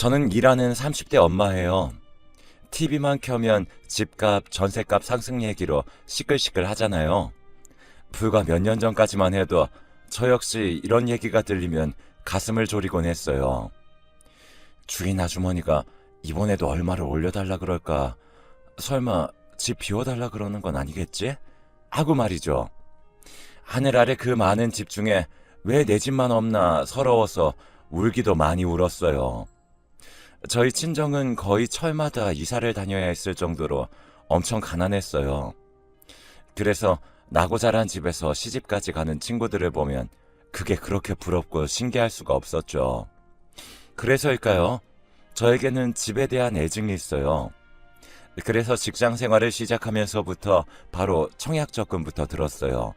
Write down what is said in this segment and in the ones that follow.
저는 일하는 30대 엄마예요. TV만 켜면 집값, 전셋값 상승 얘기로 시끌시끌 하잖아요. 불과 몇 년 전까지만 해도 저 역시 이런 얘기가 들리면 가슴을 졸이곤 했어요. 주인 아주머니가 이번에도 얼마를 올려달라 그럴까? 설마 집 비워달라 그러는 건 아니겠지? 하고 말이죠. 하늘 아래 그 많은 집 중에 왜 내 집만 없나 서러워서 울기도 많이 울었어요. 저희 친정은 거의 철마다 이사를 다녀야 했을 정도로 엄청 가난했어요. 그래서 나고 자란 집에서 시집까지 가는 친구들을 보면 그게 그렇게 부럽고 신기할 수가 없었죠. 그래서일까요? 저에게는 집에 대한 애증이 있어요. 그래서 직장 생활을 시작하면서부터 바로 청약 적금부터 들었어요.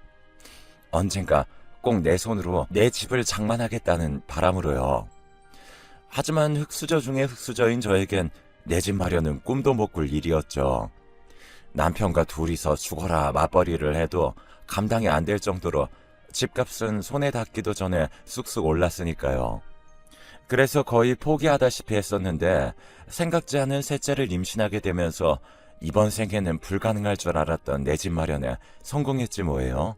언젠가 꼭 내 손으로 내 집을 장만하겠다는 바람으로요. 하지만 흙수저 중에 흙수저인 저에겐 내 집 마련은 꿈도 못 꿀 일이었죠. 남편과 둘이서 죽어라 맞벌이를 해도 감당이 안 될 정도로 집값은 손에 닿기도 전에 쑥쑥 올랐으니까요. 그래서 거의 포기하다시피 했었는데 생각지 않은 셋째를 임신하게 되면서 이번 생에는 불가능할 줄 알았던 내 집 마련에 성공했지 뭐예요.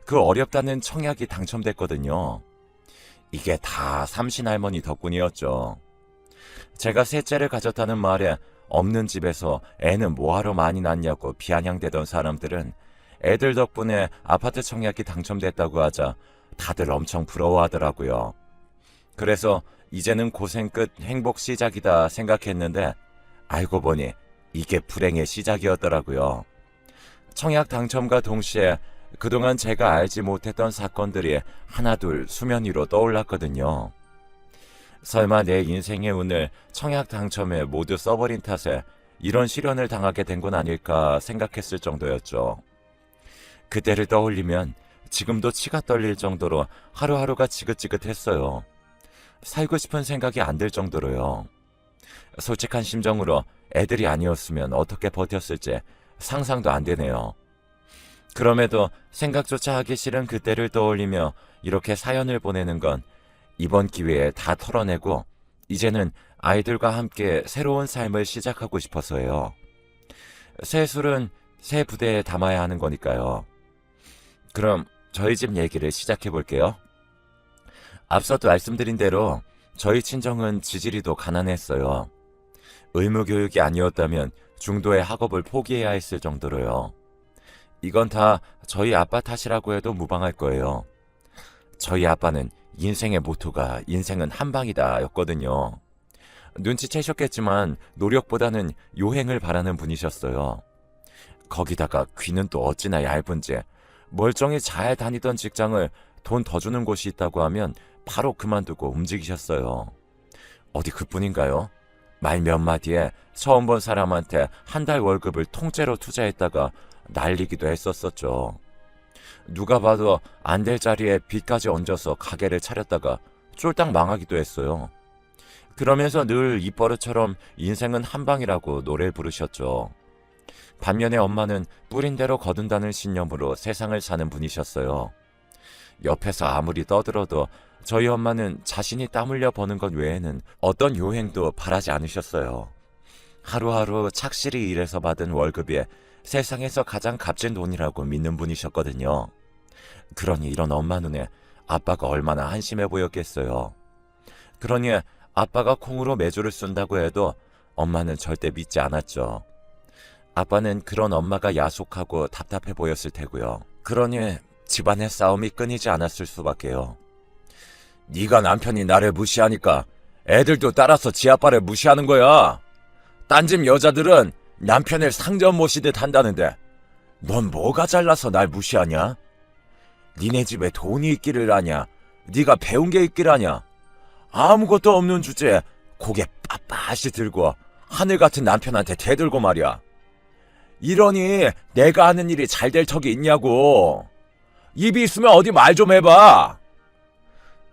그 어렵다는 청약이 당첨됐거든요. 이게 다 삼신 할머니 덕분이었죠. 제가 셋째를 가졌다는 말에 없는 집에서 애는 뭐하러 많이 낳냐고 비아냥대던 사람들은 애들 덕분에 아파트 청약이 당첨됐다고 하자 다들 엄청 부러워하더라고요. 그래서 이제는 고생 끝 행복 시작이다 생각했는데 알고 보니 이게 불행의 시작이었더라고요. 청약 당첨과 동시에 그동안 제가 알지 못했던 사건들이 하나둘 수면 위로 떠올랐거든요. 설마 내 인생의 운을 청약 당첨에 모두 써버린 탓에 이런 시련을 당하게 된 건 아닐까 생각했을 정도였죠. 그때를 떠올리면 지금도 치가 떨릴 정도로 하루하루가 지긋지긋했어요. 살고 싶은 생각이 안 들 정도로요. 솔직한 심정으로 애들이 아니었으면 어떻게 버텼을지 상상도 안 되네요. 그럼에도 생각조차 하기 싫은 그때를 떠올리며 이렇게 사연을 보내는 건 이번 기회에 다 털어내고 이제는 아이들과 함께 새로운 삶을 시작하고 싶어서예요. 새 술은 새 부대에 담아야 하는 거니까요. 그럼 저희 집 얘기를 시작해 볼게요. 앞서도 말씀드린 대로 저희 친정은 지지리도 가난했어요. 의무교육이 아니었다면 중도의 학업을 포기해야 했을 정도로요. 이건 다 저희 아빠 탓이라고 해도 무방할 거예요. 저희 아빠는 인생의 모토가 인생은 한방이다 였거든요. 눈치채셨겠지만 노력보다는 요행을 바라는 분이셨어요. 거기다가 귀는 또 어찌나 얇은지 멀쩡히 잘 다니던 직장을 돈 더 주는 곳이 있다고 하면 바로 그만두고 움직이셨어요. 어디 그뿐인가요? 말 몇 마디에 처음 본 사람한테 한 달 월급을 통째로 투자했다가 날리기도 했었었죠. 누가 봐도 안 될 자리에 빚까지 얹어서 가게를 차렸다가 쫄딱 망하기도 했어요. 그러면서 늘 입버릇처럼 인생은 한방이라고 노래를 부르셨죠. 반면에 엄마는 뿌린 대로 거둔다는 신념으로 세상을 사는 분이셨어요. 옆에서 아무리 떠들어도 저희 엄마는 자신이 땀 흘려 버는 것 외에는 어떤 요행도 바라지 않으셨어요. 하루하루 착실히 일해서 받은 월급이 세상에서 가장 값진 돈이라고 믿는 분이셨거든요. 그러니 이런 엄마 눈에 아빠가 얼마나 한심해 보였겠어요. 그러니 아빠가 콩으로 매주를 쓴다고 해도 엄마는 절대 믿지 않았죠. 아빠는 그런 엄마가 야속하고 답답해 보였을 테고요. 그러니 집안의 싸움이 끊이지 않았을 수밖에요. 네가 남편이 나를 무시하니까 애들도 따라서 지 아빠를 무시하는 거야. 딴 집 여자들은 남편을 상점 모시듯 한다는데 넌 뭐가 잘나서 날 무시하냐? 니네 집에 돈이 있기를 아냐? 네가 배운 게 있기를 아냐? 아무것도 없는 주제에 고개 빳빳이 들고 하늘 같은 남편한테 대들고 말이야. 이러니 내가 하는 일이 잘 될 턱이 있냐고. 입이 있으면 어디 말 좀 해봐.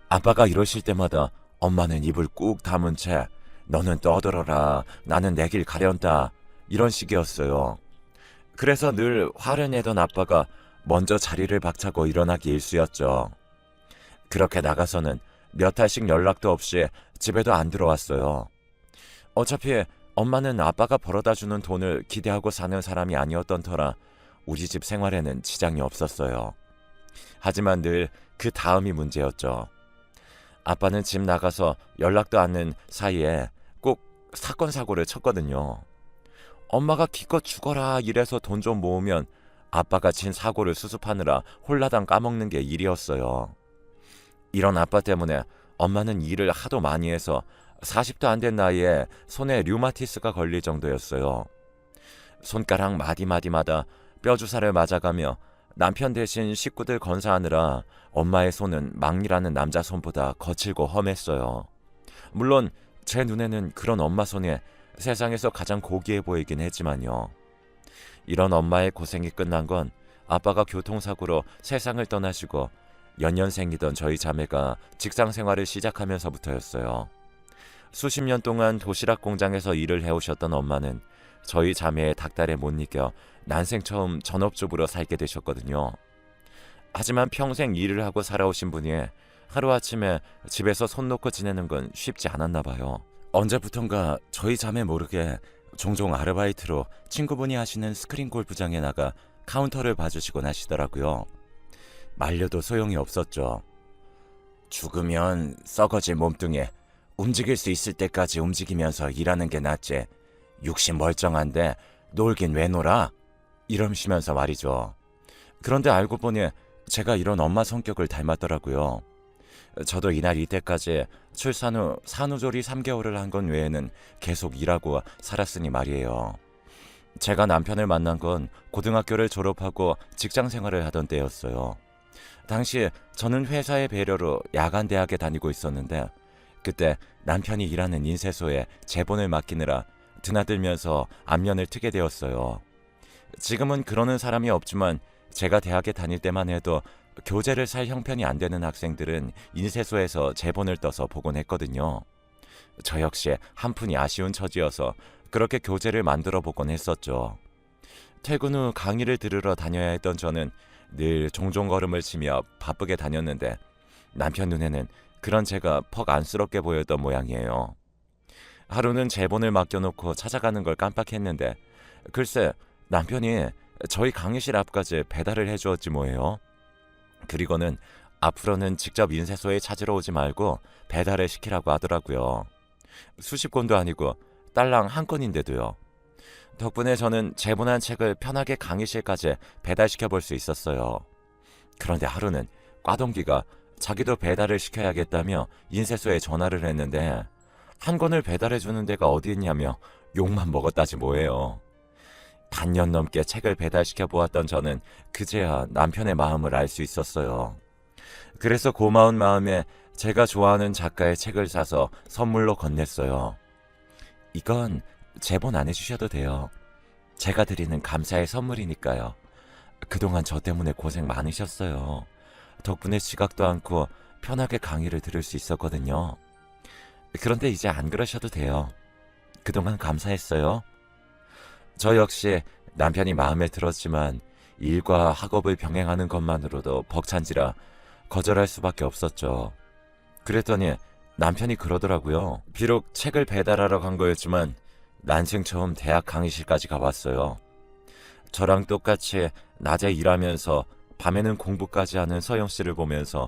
아빠가 이러실 때마다 엄마는 입을 꾹 다문 채 너는 떠들어라, 나는 내 길 가련다 이런 식이었어요. 그래서 늘 화를 내던 아빠가 먼저 자리를 박차고 일어나기 일쑤였죠. 그렇게 나가서는 몇 달씩 연락도 없이 집에도 안 들어왔어요. 어차피 엄마는 아빠가 벌어다 주는 돈을 기대하고 사는 사람이 아니었던 터라 우리 집 생활에는 지장이 없었어요. 하지만 늘 그 다음이 문제였죠. 아빠는 집 나가서 연락도 않는 사이에 꼭 사건 사고를 쳤거든요. 엄마가 기껏 죽어라 이래서 돈 좀 모으면 아빠가 친 사고를 수습하느라 홀라당 까먹는 게 일이었어요. 이런 아빠 때문에 엄마는 일을 하도 많이 해서 40도 안 된 나이에 손에 류마티스가 걸릴 정도였어요. 손가락 마디마디마다 뼈주사를 맞아가며 남편 대신 식구들 건사하느라 엄마의 손은 막리라는 남자 손보다 거칠고 험했어요. 물론 제 눈에는 그런 엄마 손이 세상에서 가장 고귀해 보이긴 했지만요. 이런 엄마의 고생이 끝난 건 아빠가 교통사고로 세상을 떠나시고 연년생이던 저희 자매가 직장 생활을 시작하면서부터였어요. 수십 년 동안 도시락 공장에서 일을 해오셨던 엄마는 저희 자매의 닥달에 못 이겨 난생 처음 전업주부로 살게 되셨거든요. 하지만 평생 일을 하고 살아오신 분이 하루아침에 집에서 손 놓고 지내는 건 쉽지 않았나 봐요. 언제부턴가 저희 자매 모르게 종종 아르바이트로 친구분이 하시는 스크린 골프장에 나가 카운터를 봐주시곤 하시더라고요. 말려도 소용이 없었죠. 죽으면 썩어질 몸뚱이에 움직일 수 있을 때까지 움직이면서 일하는 게 낫지. 육신 멀쩡한데 놀긴 왜 놀아? 이러시면서 말이죠. 그런데 알고 보니 제가 이런 엄마 성격을 닮았더라고요. 저도 이날 이때까지 출산 후 산후조리 3개월을 한 건 외에는 계속 일하고 살았으니 말이에요. 제가 남편을 만난 건 고등학교를 졸업하고 직장 생활을 하던 때였어요. 당시 저는 회사의 배려로 야간 대학에 다니고 있었는데 그때 남편이 일하는 인쇄소에 제본을 맡기느라 드나들면서 안면을 트게 되었어요. 지금은 그러는 사람이 없지만 제가 대학에 다닐 때만 해도 교재를 살 형편이 안 되는 학생들은 인쇄소에서 제본을 떠서 보곤 했거든요. 저 역시 한푼이 아쉬운 처지여서 그렇게 교재를 만들어 보곤 했었죠. 퇴근 후 강의를 들으러 다녀야 했던 저는 늘 종종 걸음을 치며 바쁘게 다녔는데 남편 눈에는 그런 제가 퍽 안쓰럽게 보였던 모양이에요. 하루는 제본을 맡겨놓고 찾아가는 걸 깜빡했는데 글쎄 남편이 저희 강의실 앞까지 배달을 해주었지 뭐예요. 그리고는 앞으로는 직접 인쇄소에 찾으러 오지 말고 배달을 시키라고 하더라고요. 수십 권도 아니고 딸랑 한 건인데도요. 덕분에 저는 제본한 책을 편하게 강의실까지 배달시켜 볼 수 있었어요. 그런데 하루는 꽈동기가 자기도 배달을 시켜야겠다며 인쇄소에 전화를 했는데 한 권을 배달해 주는 데가 어디 있냐며 욕만 먹었다지 뭐예요. 반년 넘게 책을 배달시켜 보았던 저는 그제야 남편의 마음을 알 수 있었어요. 그래서 고마운 마음에 제가 좋아하는 작가의 책을 사서 선물로 건넸어요. 이건 제본 안 해주셔도 돼요. 제가 드리는 감사의 선물이니까요. 그동안 저 때문에 고생 많으셨어요. 덕분에 지각도 않고 편하게 강의를 들을 수 있었거든요. 그런데 이제 안 그러셔도 돼요. 그동안 감사했어요. 저 역시 남편이 마음에 들었지만 일과 학업을 병행하는 것만으로도 벅찬지라 거절할 수밖에 없었죠. 그랬더니 남편이 그러더라고요. 비록 책을 배달하러 간 거였지만 난생 처음 대학 강의실까지 가봤어요. 저랑 똑같이 낮에 일하면서 밤에는 공부까지 하는 서영 씨를 보면서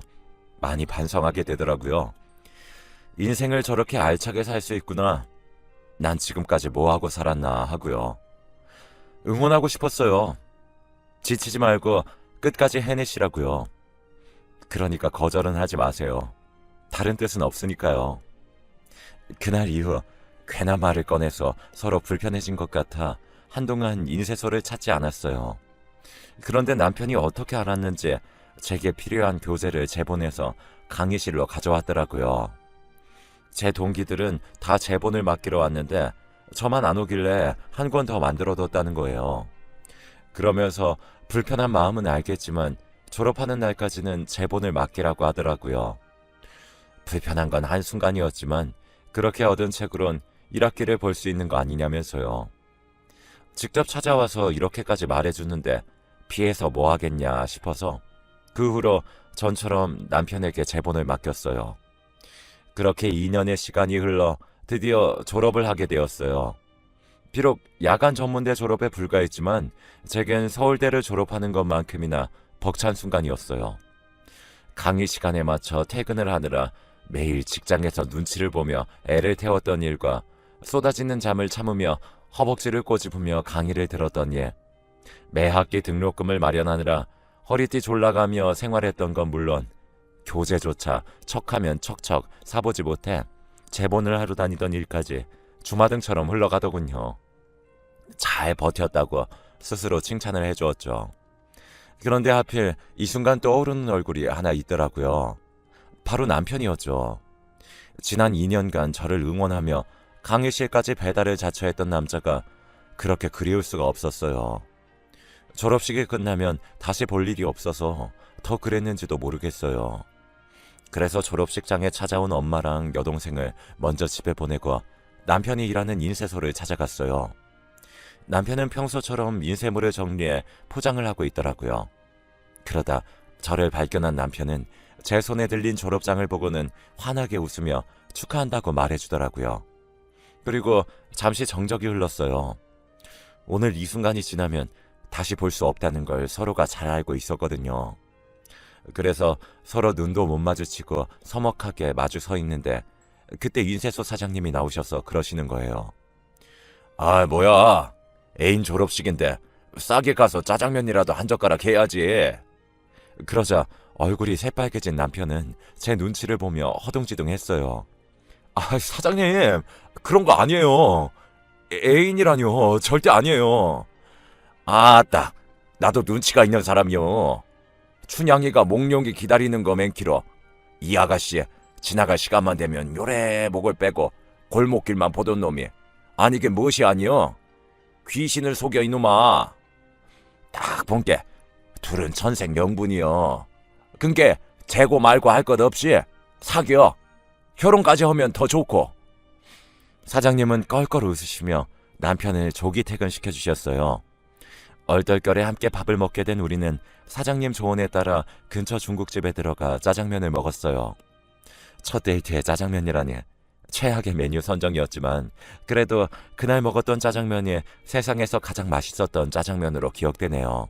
많이 반성하게 되더라고요. 인생을 저렇게 알차게 살 수 있구나. 난 지금까지 뭐하고 살았나 하고요. 응원하고 싶었어요. 지치지 말고 끝까지 해내시라고요. 그러니까 거절은 하지 마세요. 다른 뜻은 없으니까요. 그날 이후 괜한 말을 꺼내서 서로 불편해진 것 같아 한동안 인쇄소를 찾지 않았어요. 그런데 남편이 어떻게 알았는지 제게 필요한 교재를 제본해서 강의실로 가져왔더라고요. 제 동기들은 다 제본을 맡기러 왔는데 저만 안 오길래 한 권 더 만들어뒀다는 거예요. 그러면서 불편한 마음은 알겠지만 졸업하는 날까지는 제본을 맡기라고 하더라고요. 불편한 건 한순간이었지만 그렇게 얻은 책으론 1학기를 볼 수 있는 거 아니냐면서요. 직접 찾아와서 이렇게까지 말해주는데 피해서 뭐 하겠냐 싶어서 그 후로 전처럼 남편에게 제본을 맡겼어요. 그렇게 2년의 시간이 흘러 드디어 졸업을 하게 되었어요. 비록 야간 전문대 졸업에 불과했지만 제겐 서울대를 졸업하는 것만큼이나 벅찬 순간이었어요. 강의 시간에 맞춰 퇴근을 하느라 매일 직장에서 눈치를 보며 애를 태웠던 일과 쏟아지는 잠을 참으며 허벅지를 꼬집으며 강의를 들었던 일, 매 학기 등록금을 마련하느라 허리띠 졸라가며 생활했던 건 물론 교재조차 척하면 척척 사보지 못해 제본을 하러 다니던 일까지 주마등처럼 흘러가더군요. 잘 버텼다고 스스로 칭찬을 해주었죠. 그런데 하필 이 순간 떠오르는 얼굴이 하나 있더라고요. 바로 남편이었죠. 지난 2년간 저를 응원하며 강의실까지 배달을 자처했던 남자가 그렇게 그리울 수가 없었어요. 졸업식이 끝나면 다시 볼 일이 없어서 더 그랬는지도 모르겠어요. 그래서 졸업식장에 찾아온 엄마랑 여동생을 먼저 집에 보내고 남편이 일하는 인쇄소를 찾아갔어요. 남편은 평소처럼 인쇄물을 정리해 포장을 하고 있더라고요. 그러다 저를 발견한 남편은 제 손에 들린 졸업장을 보고는 환하게 웃으며 축하한다고 말해주더라고요. 그리고 잠시 정적이 흘렀어요. 오늘 이 순간이 지나면 다시 볼 수 없다는 걸 서로가 잘 알고 있었거든요. 그래서 서로 눈도 못 마주치고 서먹하게 마주 서 있는데 그때 인쇄소 사장님이 나오셔서 그러시는 거예요. 아, 뭐야. 애인 졸업식인데 싸게 가서 짜장면이라도 한 젓가락 해야지. 그러자 얼굴이 새빨개진 남편은 제 눈치를 보며 허둥지둥했어요. 아, 사장님, 그런 거 아니에요. 애인이라뇨. 절대 아니에요. 아따, 나도 눈치가 있는 사람이요. 춘향이가 몽룡이 기다리는 거 맨키로 이 아가씨 지나갈 시간만 되면 요래 목을 빼고 골목길만 보던 놈이 아니게 무엇이 아니여. 귀신을 속여 이놈아. 딱 본게 둘은 천생명분이여. 근게 재고 말고 할 것 없이 사겨. 결혼까지 하면 더 좋고. 사장님은 껄껄 웃으시며 남편을 조기 퇴근시켜주셨어요. 얼떨결에 함께 밥을 먹게 된 우리는 사장님 조언에 따라 근처 중국집에 들어가 짜장면을 먹었어요. 첫 데이트에 짜장면이라니 최악의 메뉴 선정이었지만 그래도 그날 먹었던 짜장면이 세상에서 가장 맛있었던 짜장면으로 기억되네요.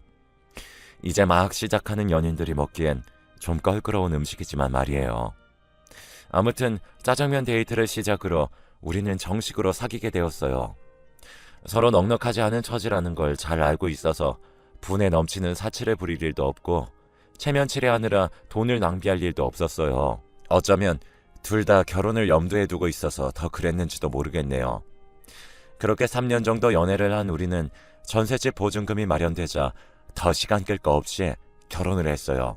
이제 막 시작하는 연인들이 먹기엔 좀 껄끄러운 음식이지만 말이에요. 아무튼 짜장면 데이트를 시작으로 우리는 정식으로 사귀게 되었어요. 서로 넉넉하지 않은 처지라는 걸 잘 알고 있어서 분에 넘치는 사치를 부릴 일도 없고 체면치레하느라 돈을 낭비할 일도 없었어요. 어쩌면 둘 다 결혼을 염두에 두고 있어서 더 그랬는지도 모르겠네요. 그렇게 3년 정도 연애를 한 우리는 전셋집 보증금이 마련되자 더 시간 끌 거 없이 결혼을 했어요.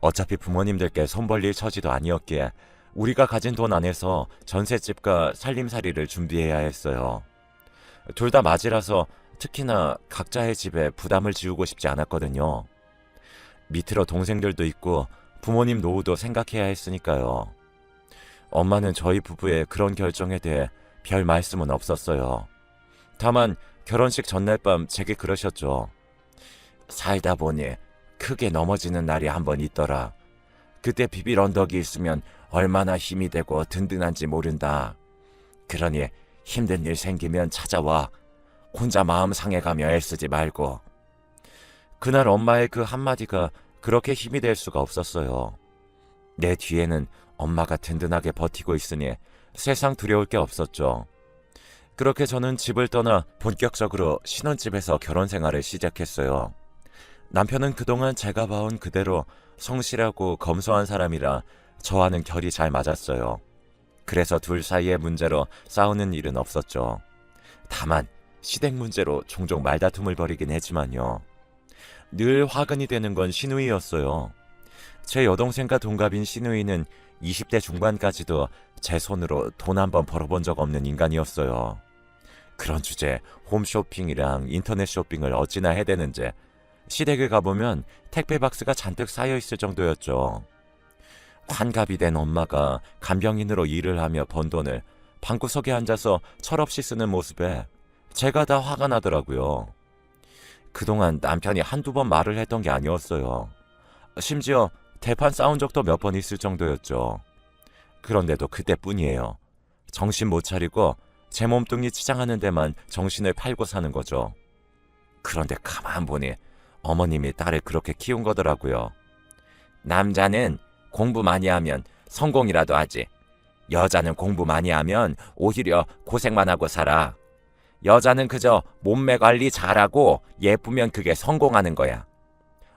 어차피 부모님들께 손 벌릴 처지도 아니었기에 우리가 가진 돈 안에서 전셋집과 살림살이를 준비해야 했어요. 둘 다 맞이라서 특히나 각자의 집에 부담을 지우고 싶지 않았거든요. 밑으로 동생들도 있고 부모님 노후도 생각해야 했으니까요. 엄마는 저희 부부의 그런 결정에 대해 별 말씀은 없었어요. 다만 결혼식 전날 밤 제게 그러셨죠. 살다 보니 크게 넘어지는 날이 한 번 있더라. 그때 비빌 언덕이 있으면 얼마나 힘이 되고 든든한지 모른다. 그러니 힘든 일 생기면 찾아와. 혼자 마음 상해가며 애쓰지 말고. 그날 엄마의 그 한마디가 그렇게 힘이 될 수가 없었어요. 내 뒤에는 엄마가 든든하게 버티고 있으니 세상 두려울 게 없었죠. 그렇게 저는 집을 떠나 본격적으로 신혼집에서 결혼 생활을 시작했어요. 남편은 그동안 제가 봐온 그대로 성실하고 검소한 사람이라 저와는 결이 잘 맞았어요. 그래서 둘 사이의 문제로 싸우는 일은 없었죠. 다만 시댁 문제로 종종 말다툼을 벌이긴 했지만요. 늘 화근이 되는 건 시누이였어요. 제 여동생과 동갑인 시누이는 20대 중반까지도 제 손으로 돈 한 번 벌어본 적 없는 인간이었어요. 그런 주제에 홈쇼핑이랑 인터넷 쇼핑을 어찌나 해대는지 시댁에 가보면 택배 박스가 잔뜩 쌓여있을 정도였죠. 환갑이 된 엄마가 간병인으로 일을 하며 번 돈을 방구석에 앉아서 철없이 쓰는 모습에 제가 다 화가 나더라고요. 그동안 남편이 한두 번 말을 했던 게 아니었어요. 심지어 대판 싸운 적도 몇 번 있을 정도였죠. 그런데도 그때뿐이에요. 정신 못 차리고 제 몸뚱이 치장하는 데만 정신을 팔고 사는 거죠. 그런데 가만 보니 어머님이 딸을 그렇게 키운 거더라고요. 남자는 공부 많이 하면 성공이라도 하지. 여자는 공부 많이 하면 오히려 고생만 하고 살아. 여자는 그저 몸매 관리 잘하고 예쁘면 그게 성공하는 거야.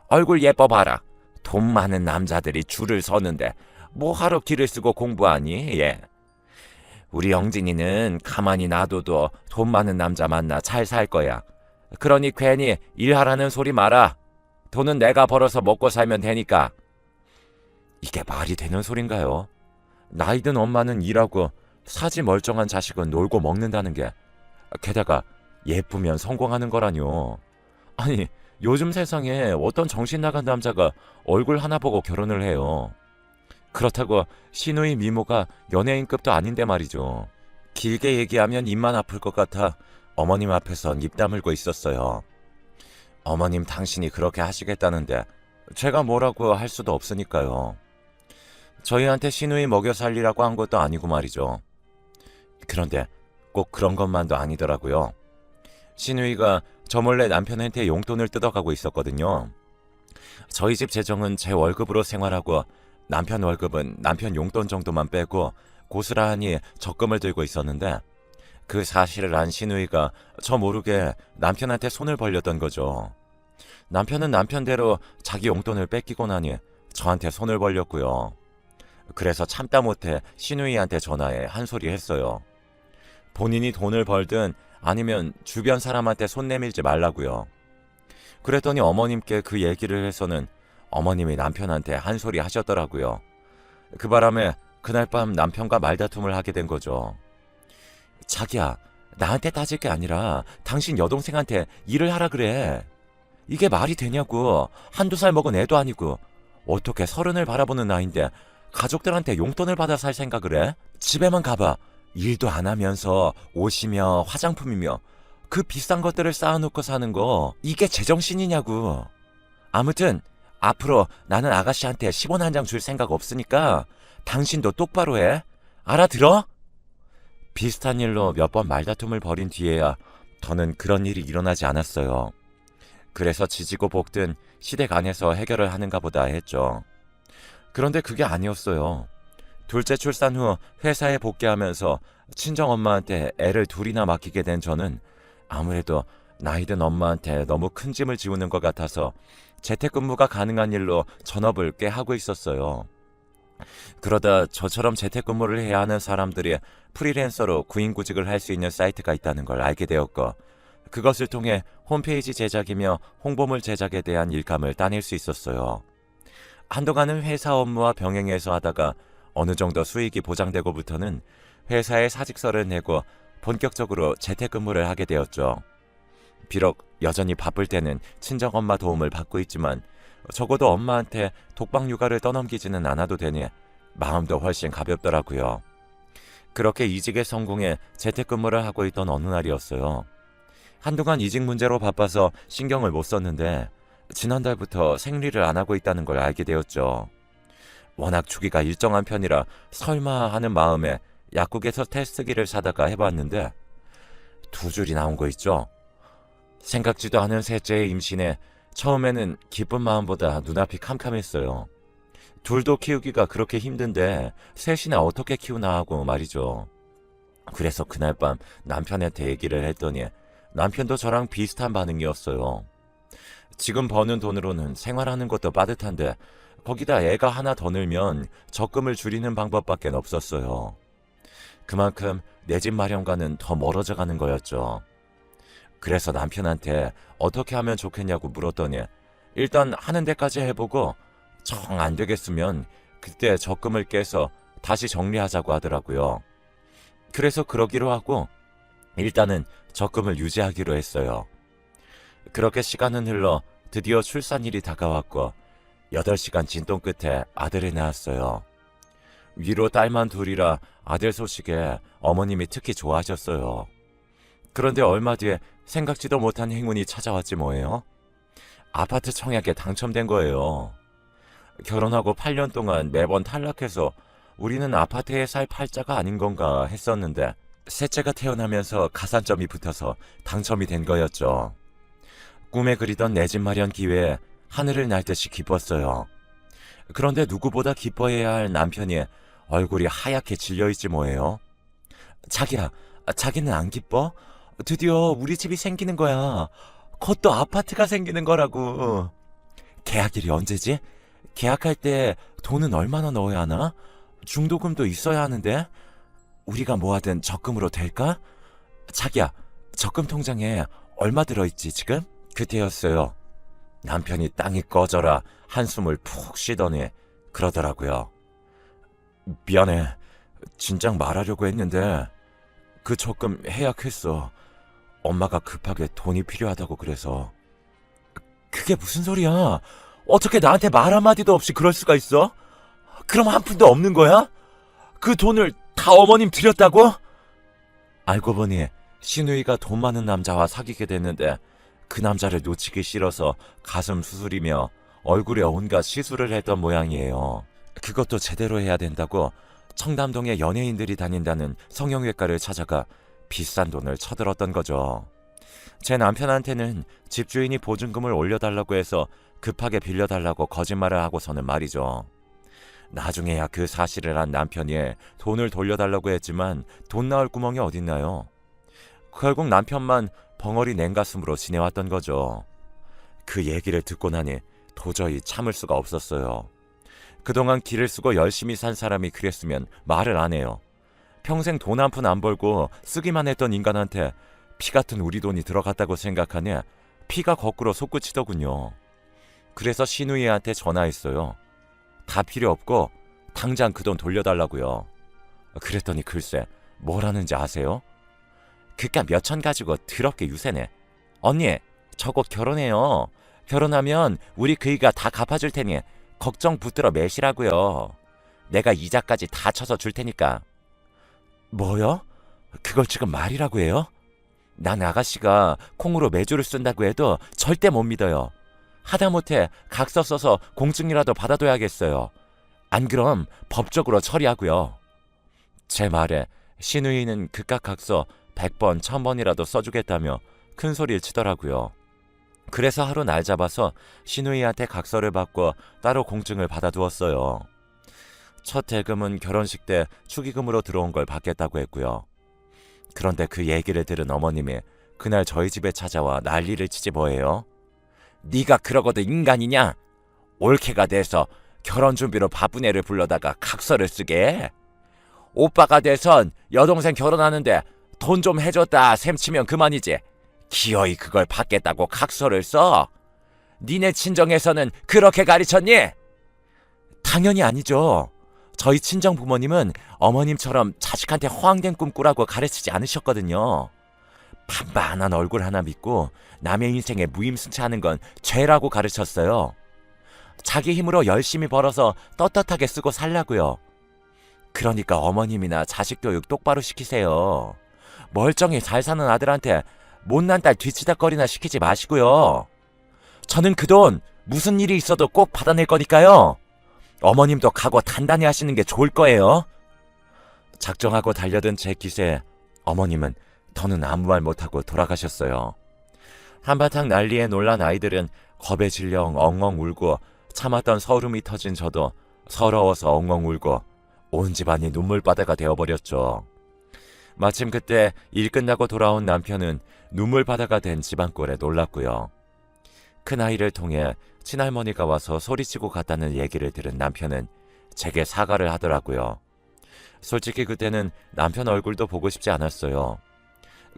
얼굴 예뻐봐라. 돈 많은 남자들이 줄을 서는데 뭐하러 기를 쓰고 공부하니? 예. 우리 영진이는 가만히 놔둬도 돈 많은 남자 만나 잘 살 거야. 그러니 괜히 일하라는 소리 마라. 돈은 내가 벌어서 먹고 살면 되니까. 이게 말이 되는 소린가요? 나이든 엄마는 일하고 사지 멀쩡한 자식은 놀고 먹는다는 게, 게다가 예쁘면 성공하는 거라뇨. 아니, 요즘 세상에 어떤 정신 나간 남자가 얼굴 하나 보고 결혼을 해요. 그렇다고 시누이 미모가 연예인급도 아닌데 말이죠. 길게 얘기하면 입만 아플 것 같아 어머님 앞에선 입 다물고 있었어요. 어머님 당신이 그렇게 하시겠다는데 제가 뭐라고 할 수도 없으니까요. 저희한테 시누이 먹여 살리라고 한 것도 아니고 말이죠. 그런데 꼭 그런 것만도 아니더라고요. 시누이가 저 몰래 남편한테 용돈을 뜯어가고 있었거든요. 저희 집 재정은 제 월급으로 생활하고 남편 월급은 남편 용돈 정도만 빼고 고스란히 적금을 들고 있었는데, 그 사실을 안 시누이가 저 모르게 남편한테 손을 벌렸던 거죠. 남편은 남편대로 자기 용돈을 뺏기고 나니 저한테 손을 벌렸고요. 그래서 참다 못해 시누이한테 전화해 한 소리 했어요. 본인이 돈을 벌든 아니면 주변 사람한테 손 내밀지 말라고요. 그랬더니 어머님께 그 얘기를 해서는 어머님이 남편한테 한 소리 하셨더라고요. 그 바람에 그날 밤 남편과 말다툼을 하게 된 거죠. 자기야, 나한테 따질 게 아니라 당신 여동생한테 일을 하라 그래. 이게 말이 되냐고. 한두 살 먹은 애도 아니고 어떻게 30을 바라보는 나이인데 가족들한테 용돈을 받아 살 생각을 해? 집에만 가봐. 일도 안 하면서 옷이며 화장품이며 그 비싼 것들을 쌓아놓고 사는 거, 이게 제정신이냐고. 아무튼 앞으로 나는 아가씨한테 10원 한 장 줄 생각 없으니까 당신도 똑바로 해. 알아들어? 비슷한 일로 몇 번 말다툼을 벌인 뒤에야 더는 그런 일이 일어나지 않았어요. 그래서 지지고 볶든 시댁 안에서 해결을 하는가 보다 했죠. 그런데 그게 아니었어요. 둘째 출산 후 회사에 복귀하면서 친정엄마한테 애를 둘이나 맡기게 된 저는 아무래도 나이든 엄마한테 너무 큰 짐을 지우는 것 같아서 재택근무가 가능한 일로 전업을 꽤 하고 있었어요. 그러다 저처럼 재택근무를 해야 하는 사람들이 프리랜서로 구인구직을 할 수 있는 사이트가 있다는 걸 알게 되었고, 그것을 통해 홈페이지 제작이며 홍보물 제작에 대한 일감을 따낼 수 있었어요. 한동안은 회사 업무와 병행해서 하다가 어느 정도 수익이 보장되고부터는 회사에 사직서를 내고 본격적으로 재택근무를 하게 되었죠. 비록 여전히 바쁠 때는 친정엄마 도움을 받고 있지만 적어도 엄마한테 독박 육아를 떠넘기지는 않아도 되니 마음도 훨씬 가볍더라고요. 그렇게 이직에 성공해 재택근무를 하고 있던 어느 날이었어요. 한동안 이직 문제로 바빠서 신경을 못 썼는데 지난달부터 생리를 안 하고 있다는 걸 알게 되었죠. 워낙 주기가 일정한 편이라 설마 하는 마음에 약국에서 테스트기를 사다가 해봤는데 2줄이 나온 거 있죠. 생각지도 않은 셋째의 임신에 처음에는 기쁜 마음보다 눈앞이 캄캄했어요. 둘도 키우기가 그렇게 힘든데 셋이나 어떻게 키우나 하고 말이죠. 그래서 그날 밤 남편한테 얘기를 했더니 남편도 저랑 비슷한 반응이었어요. 지금 버는 돈으로는 생활하는 것도 빠듯한데 거기다 애가 하나 더 늘면 적금을 줄이는 방법밖에 없었어요. 그만큼 내 집 마련과는 더 멀어져 가는 거였죠. 그래서 남편한테 어떻게 하면 좋겠냐고 물었더니 일단 하는 데까지 해보고 정 안 되겠으면 그때 적금을 깨서 다시 정리하자고 하더라고요. 그래서 그러기로 하고 일단은 적금을 유지하기로 했어요. 그렇게 시간은 흘러 드디어 출산일이 다가왔고 8시간 진동 끝에 아들이 낳았어요. 위로 딸만 둘이라 아들 소식에 어머님이 특히 좋아하셨어요. 그런데 얼마 뒤에 생각지도 못한 행운이 찾아왔지 뭐예요. 아파트 청약에 당첨된 거예요. 결혼하고 8년 동안 매번 탈락해서 우리는 아파트에 살 팔자가 아닌 건가 했었는데 셋째가 태어나면서 가산점이 붙어서 당첨이 된 거였죠. 꿈에 그리던 내 집 마련 기회에 하늘을 날 듯이 기뻤어요. 그런데 누구보다 기뻐해야 할 남편이 얼굴이 하얗게 질려있지 뭐예요. 자기야, 자기는 안 기뻐? 드디어 우리 집이 생기는 거야. 그것도 아파트가 생기는 거라고. 계약일이 언제지? 계약할 때 돈은 얼마나 넣어야 하나? 중도금도 있어야 하는데 우리가 뭐 하든 적금으로 될까? 자기야, 적금 통장에 얼마 들어있지 지금? 그때였어요. 남편이 땅이 꺼져라 한숨을 푹 쉬더니 그러더라고요. 미안해. 진작 말하려고 했는데 그 적금 해약했어. 엄마가 급하게 돈이 필요하다고 그래서. 그게 무슨 소리야? 어떻게 나한테 말 한마디도 없이 그럴 수가 있어? 그럼 한 푼도 없는 거야? 그 돈을 다 어머님 드렸다고? 알고 보니 신우이가 돈 많은 남자와 사귀게 됐는데 그 남자를 놓치기 싫어서 가슴 수술이며 얼굴에 온갖 시술을 했던 모양이에요. 그것도 제대로 해야 된다고 청담동에 연예인들이 다닌다는 성형외과를 찾아가 비싼 돈을 쳐들었던 거죠. 제 남편한테는 집주인이 보증금을 올려달라고 해서 급하게 빌려달라고 거짓말을 하고서는 말이죠. 나중에야 그 사실을 한 남편이 돈을 돌려달라고 했지만 돈 나올 구멍이 어딨나요? 결국 남편만 벙어리 냉가슴으로 지내왔던 거죠. 그 얘기를 듣고 나니 도저히 참을 수가 없었어요. 그동안 길을 쓰고 열심히 산 사람이 그랬으면 말을 안 해요. 평생 돈 한 푼 안 벌고 쓰기만 했던 인간한테 피 같은 우리 돈이 들어갔다고 생각하니 피가 거꾸로 솟구치더군요. 그래서 신우이한테 전화했어요. 다 필요 없고 당장 그 돈 돌려달라고요. 그랬더니 글쎄 뭘 하는지 아세요? 그깟 몇천 가지고 더럽게 유세네. 언니, 저 곧 결혼해요. 결혼하면 우리 그이가 다 갚아줄 테니 걱정 붙들어 매시라고요. 내가 이자까지 다 쳐서 줄 테니까. 뭐요? 그걸 지금 말이라고 해요? 난 아가씨가 콩으로 매주를 쓴다고 해도 절대 못 믿어요. 하다못해 각서 써서 공증이라도 받아둬야겠어요. 안 그럼 법적으로 처리하고요. 제 말에 신우이는 그깟 각서 100번, 1000번이라도 써주겠다며 큰 소리를 치더라고요. 그래서 하루 날 잡아서 신우이한테 각서를 받고 따로 공증을 받아두었어요. 첫 대금은 결혼식 때 축의금으로 들어온 걸 받겠다고 했고요. 그런데 그 얘기를 들은 어머님이 그날 저희 집에 찾아와 난리를 치지 뭐예요. 네가 그러고도 인간이냐? 올케가 돼서 결혼 준비로 바쁜 애를 불러다가 각서를 쓰게 해? 오빠가 돼선 여동생 결혼하는데 돈 좀 해줬다 셈치면 그만이지. 기어이 그걸 받겠다고 각서를 써? 니네 친정에서는 그렇게 가르쳤니? 당연히 아니죠. 저희 친정 부모님은 어머님처럼 자식한테 허황된 꿈 꾸라고 가르치지 않으셨거든요. 반반한 얼굴 하나 믿고 남의 인생에 무임승차하는 건 죄라고 가르쳤어요. 자기 힘으로 열심히 벌어서 떳떳하게 쓰고 살라고요. 그러니까 어머님이나 자식 교육 똑바로 시키세요. 멀쩡히 잘 사는 아들한테 못난 딸 뒤치다거리나 시키지 마시고요. 저는 그 돈 무슨 일이 있어도 꼭 받아낼 거니까요. 어머님도 각오 단단히 하시는 게 좋을 거예요. 작정하고 달려든 제 기세에 어머님은 더는 아무 말 못하고 돌아가셨어요. 한바탕 난리에 놀란 아이들은 겁에 질려 엉엉 울고 참았던 서름이 터진 저도 서러워서 엉엉 울고 온 집안이 눈물바다가 되어버렸죠. 마침 그때 일 끝나고 돌아온 남편은 눈물바다가 된 집안꼴에 놀랐고요. 큰아이를 통해 친할머니가 와서 소리치고 갔다는 얘기를 들은 남편은 제게 사과를 하더라고요. 솔직히 그때는 남편 얼굴도 보고 싶지 않았어요.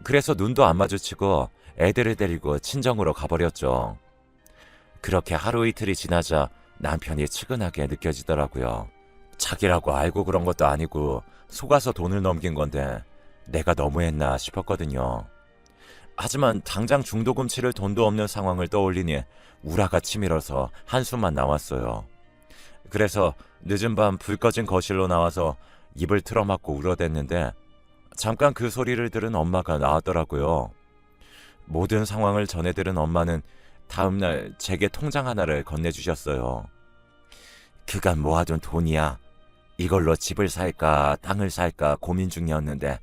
그래서 눈도 안 마주치고 애들을 데리고 친정으로 가버렸죠. 그렇게 하루 이틀이 지나자 남편이 측은하게 느껴지더라고요. 자기라고 알고 그런 것도 아니고 속아서 돈을 넘긴 건데 내가 너무했나 싶었거든요. 하지만 당장 중도금 치를 돈도 없는 상황을 떠올리니 우라가 치밀어서 한숨만 나왔어요. 그래서 늦은 밤 불 꺼진 거실로 나와서 입을 틀어막고 울어댔는데 잠깐 그 소리를 들은 엄마가 나왔더라고요. 모든 상황을 전해 들은 엄마는 다음날 제게 통장 하나를 건네주셨어요. 그간 모아둔 돈이야. 이걸로 집을 살까 땅을 살까 고민 중이었는데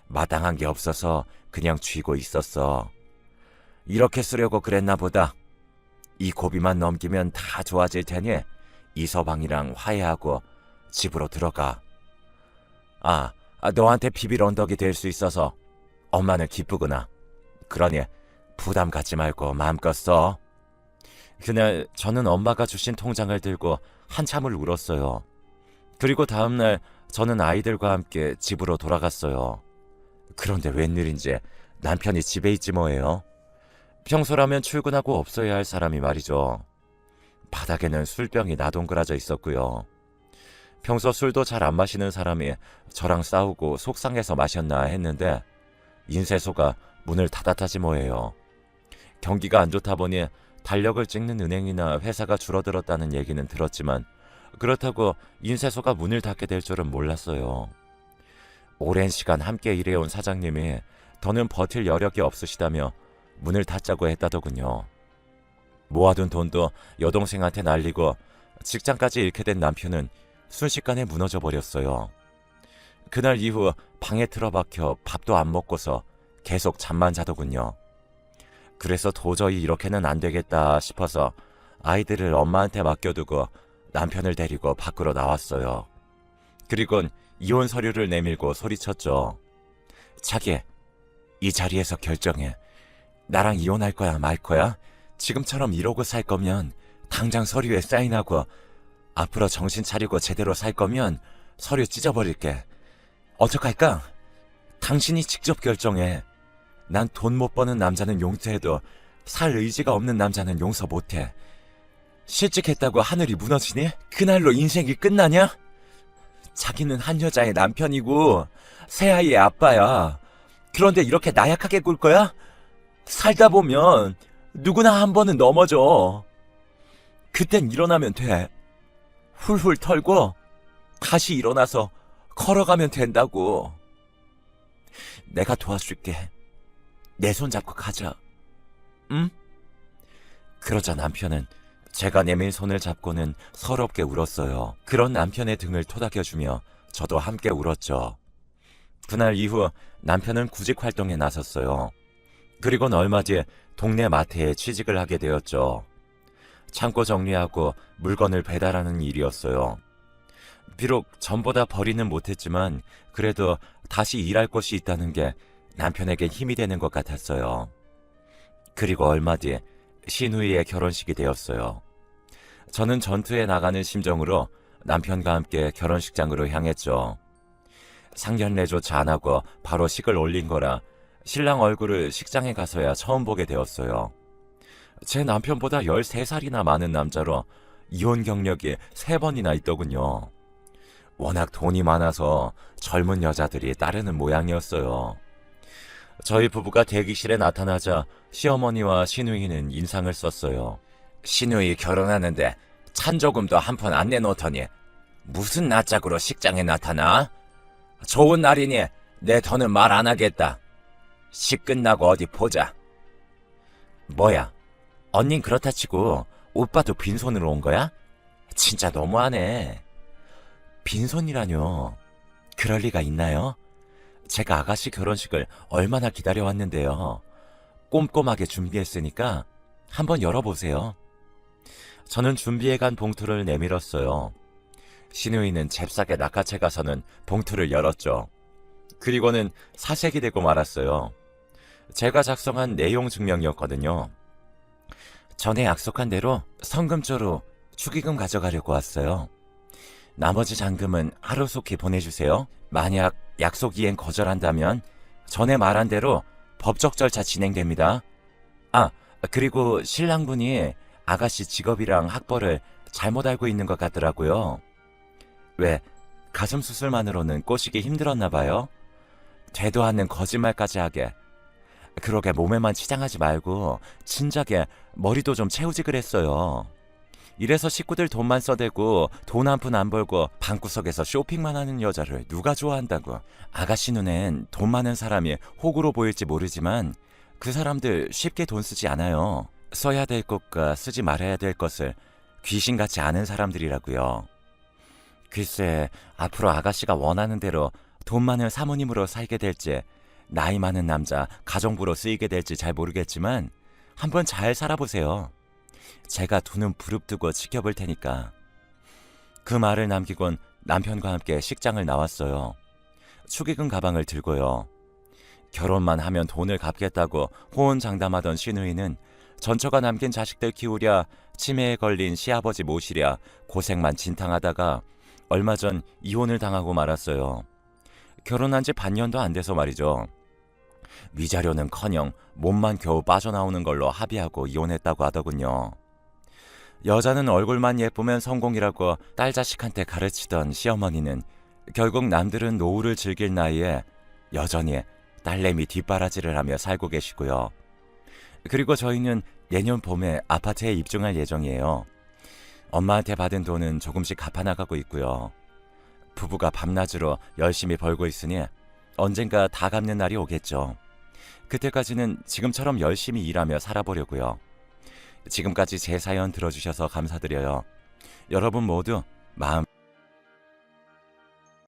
마땅한 게 없어서 그냥 쥐고 있었어. 이렇게 쓰려고 그랬나 보다. 이 고비만 넘기면 다 좋아질 테니 이서방이랑 화해하고 집으로 들어가. 너한테 비빌 언덕이 될 수 있어서 엄마는 기쁘구나. 그러니 부담 갖지 말고 마음껏 써. 그날 저는 엄마가 주신 통장을 들고 한참을 울었어요. 그리고 다음날 저는 아이들과 함께 집으로 돌아갔어요. 그런데 웬일인지 남편이 집에 있지 뭐예요. 평소라면 출근하고 없어야 할 사람이 말이죠. 바닥에는 술병이 나동그라져 있었고요. 평소 술도 잘 안 마시는 사람이 저랑 싸우고 속상해서 마셨나 했는데 인쇄소가 문을 닫았다지 뭐예요. 경기가 안 좋다 보니 달력을 찍는 은행이나 회사가 줄어들었다는 얘기는 들었지만 그렇다고 인쇄소가 문을 닫게 될 줄은 몰랐어요. 오랜 시간 함께 일해온 사장님이 더는 버틸 여력이 없으시다며 문을 닫자고 했다더군요. 모아둔 돈도 여동생한테 날리고 직장까지 잃게 된 남편은 순식간에 무너져 버렸어요. 그날 이후 방에 틀어박혀 밥도 안 먹고서 계속 잠만 자더군요. 그래서 도저히 이렇게는 안 되겠다 싶어서 아이들을 엄마한테 맡겨두고 남편을 데리고 밖으로 나왔어요. 그리곤 이혼 서류를 내밀고 소리쳤죠. 자기, 이 자리에서 결정해. 나랑 이혼할 거야 말 거야? 지금처럼 이러고 살 거면 당장 서류에 사인하고 앞으로 정신 차리고 제대로 살 거면 서류 찢어버릴게. 어떡할까? 당신이 직접 결정해. 난 돈 못 버는 남자는 용서해도 살 의지가 없는 남자는 용서 못해. 실직했다고 하늘이 무너지니? 그날로 인생이 끝나냐? 자기는 한 여자의 남편이고 새 아이의 아빠야. 그런데 이렇게 나약하게 굴 거야? 살다 보면 누구나 한 번은 넘어져. 그땐 일어나면 돼. 훌훌 털고 다시 일어나서 걸어가면 된다고. 내가 도와줄게. 내 손 잡고 가자. 응? 그러자 남편은 제가 내민 손을 잡고는 서럽게 울었어요. 그런 남편의 등을 토닥여주며 저도 함께 울었죠. 그날 이후 남편은 구직 활동에 나섰어요. 그리고는 얼마 뒤에 동네 마트에 취직을 하게 되었죠. 창고 정리하고 물건을 배달하는 일이었어요. 비록 전보다 벌이는 못했지만 그래도 다시 일할 곳이 있다는 게 남편에게 힘이 되는 것 같았어요. 그리고 얼마 뒤 시누이의 결혼식이 되었어요. 저는 전투에 나가는 심정으로 남편과 함께 결혼식장으로 향했죠. 상견례조차 안 하고 바로 식을 올린 거라 신랑 얼굴을 식장에 가서야 처음 보게 되었어요. 제 남편보다 13살이나 많은 남자로 이혼 경력이 3번이나 있더군요. 워낙 돈이 많아서 젊은 여자들이 따르는 모양이었어요. 저희 부부가 대기실에 나타나자 시어머니와 시누이는 인상을 썼어요. 시누이 결혼하는데 찬조금도 한 푼 안 내놓더니 무슨 낯짝으로 식장에 나타나? 좋은 날이니 내 더는 말 안 하겠다. 식 끝나고 어디 보자. 뭐야? 언닌 그렇다 치고 오빠도 빈손으로 온 거야? 진짜 너무하네. 빈손이라뇨. 그럴 리가 있나요? 제가 아가씨 결혼식을 얼마나 기다려왔는데요. 꼼꼼하게 준비했으니까 한번 열어보세요. 저는 준비해간 봉투를 내밀었어요. 시누이는 잽싸게 낚아채 가서는 봉투를 열었죠. 그리고는 사색이 되고 말았어요. 제가 작성한 내용 증명이었거든요. 전에 약속한 대로 성금조로 축의금 가져가려고 왔어요. 나머지 잔금은 하루속히 보내주세요. 만약 약속 이행 거절한다면 전에 말한 대로 법적 절차 진행됩니다. 그리고 신랑분이 아가씨 직업이랑 학벌을 잘못 알고 있는 것 같더라고요. 왜, 가슴 수술만으로는 꼬시기 힘들었나 봐요? 되도 않는 거짓말까지 하게. 그러게 몸에만 치장하지 말고 진작에 머리도 좀 채우지 그랬어요. 이래서 식구들 돈만 써대고 돈 한 푼 안 벌고 방구석에서 쇼핑만 하는 여자를 누가 좋아한다고. 아가씨 눈엔 돈 많은 사람이 호구로 보일지 모르지만 그 사람들 쉽게 돈 쓰지 않아요. 써야 될 것과 쓰지 말아야 될 것을 귀신같이 아는 사람들이라고요. 글쎄, 앞으로 아가씨가 원하는 대로 돈 많은 사모님으로 살게 될지, 나이 많은 남자 가정부로 쓰이게 될지 잘 모르겠지만 한번 잘 살아보세요. 제가 두 눈 부릅뜨고 지켜볼 테니까. 그 말을 남기곤 남편과 함께 식장을 나왔어요. 축의금 가방을 들고요. 결혼만 하면 돈을 갚겠다고 호언장담하던 시누이는 전처가 남긴 자식들 키우랴, 치매에 걸린 시아버지 모시랴 고생만 진탕하다가 얼마 전 이혼을 당하고 말았어요. 결혼한 지 반년도 안 돼서 말이죠. 위자료는커녕 몸만 겨우 빠져나오는 걸로 합의하고 이혼했다고 하더군요. 여자는 얼굴만 예쁘면 성공이라고 딸 자식한테 가르치던 시어머니는 결국 남들은 노후를 즐길 나이에 여전히 딸내미 뒷바라지를 하며 살고 계시고요. 그리고 저희는 내년 봄에 아파트에 입주할 예정이에요. 엄마한테 받은 돈은 조금씩 갚아나가고 있고요. 부부가 밤낮으로 열심히 벌고 있으니 언젠가 다 갚는 날이 오겠죠. 그때까지는 지금처럼 열심히 일하며 살아보려고요. 지금까지 제 사연 들어주셔서 감사드려요. 여러분 모두 마음